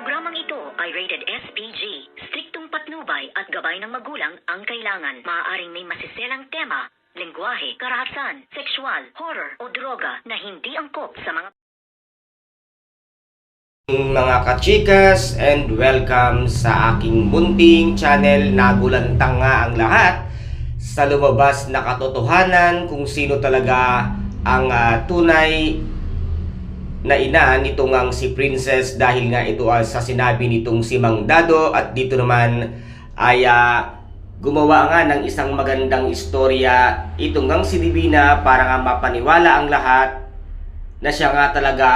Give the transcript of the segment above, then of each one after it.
Programang ito ay rated SPG. Striktong patnubay at gabay ng magulang ang kailangan. Maaaring may masiselang tema, lengguwahe, karahasan, sexual, horror o droga na hindi angkop sa mga kachikas, and welcome sa aking munting channel. Nagulantang nga ang lahat sa lumabas na katotohanan kung sino talaga ang tunay na ina nitong ang si Princess, dahil nga ito ay sa sinabi nitong si Mang Dado. At dito naman ay gumawa nga ng isang magandang istorya itong ang si Divina para nga mapaniwala ang lahat na siya nga talaga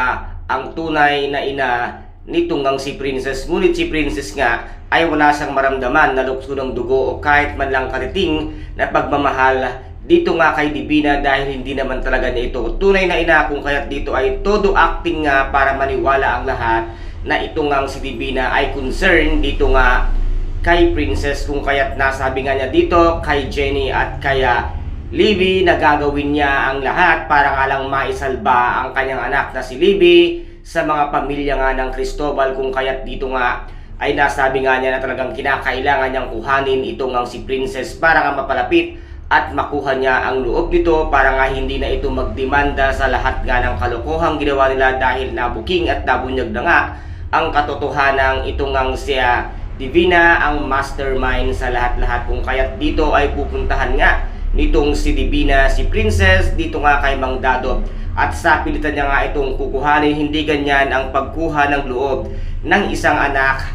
ang tunay na ina nitong ang si Princess. Ngunit si Princess nga ay wala siyang maramdaman na lukso ng dugo o kahit man lang kariting na pagmamahal dito nga kay Divina, dahil hindi naman talaga niya ito tunay na ina, kung kaya't dito ay todo acting nga para maniwala ang lahat na ito nga si Divina ay concerned dito nga kay Princess, kung kaya't nasabi nga niya dito kay Jenny at kaya Libby na gagawin niya ang lahat para nga lang maisalba ang kanyang anak na si Libby sa mga pamilya nga ng Cristobal, kung kaya't dito nga ay nasabi nga niya na talagang kinakailangan niyang kuhanin ito nga si Princess para nga mapalapit at makuha niya ang loob nito para nga hindi na ito magdemanda sa lahat nga ng kalokohang ginawa nila, dahil nabuking at nabunyag na nga ang katotohanan itong ang siya Divina ang mastermind sa lahat-lahat, kung kaya't dito ay pupuntahan nga nitong si Divina si Princess dito nga kay Mang Dado, at sa pilitan niya nga itong kukuhanin. Hindi ganyan ang pagkuha ng loob ng isang anak.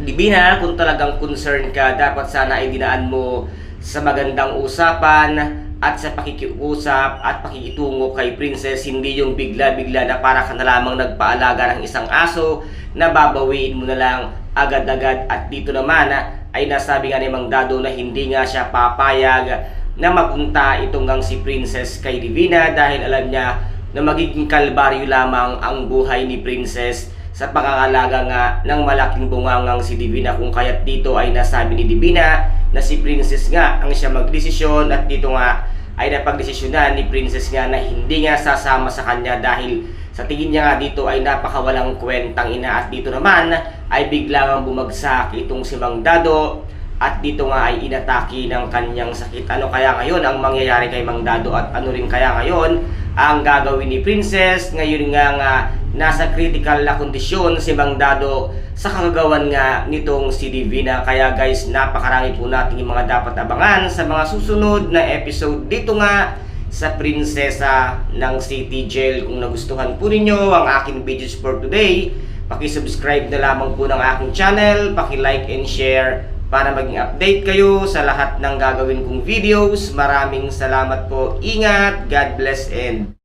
Divina, kung talagang concerned ka, dapat sana ay dinaan mo sa magandang usapan at sa pakikiusap at pakikitungo kay Princess, hindi yung bigla-bigla na para ka na lamang nagpaalaga ng isang aso na babawiin mo na lang agad-agad. At dito naman ay nasabi nga ni Mang Dado na hindi nga siya papayag na mapunta itong ang si Princess kay Divina, dahil alam niya na magiging kalbaryo lamang ang buhay ni Princess sa pangangalaga nga ng malaking bungangang si Divina, kung kaya't dito ay nasabi ni Divina na si Princess nga ang siya magdesisyon. At dito nga ay napagdesisyonan ni Princess nga na hindi nga sasama sa kanya, dahil sa tingin niya nga dito ay napakawalang kwentang ina. At dito naman ay biglang bumagsak itong si Mang Dado, at dito nga ay inatake ng kanyang sakit. Ano kaya ngayon ang mangyayari kay Mang Dado, at ano rin kaya ngayon ang gagawin ni Princess? Ngayon nga nasa critical na kondisyon si Mang Dado sa kagagawan nga nitong si Divina. Kaya guys, napakarami po natin yung mga dapat abangan sa mga susunod na episode dito nga sa Prinsesa ng City Jail. Kung nagustuhan po ninyo ang aking videos for today, paki-subscribe na lamang po ng aking channel, paki-like and share para maging update kayo sa lahat ng gagawin kong videos. Maraming salamat po. Ingat, God bless, and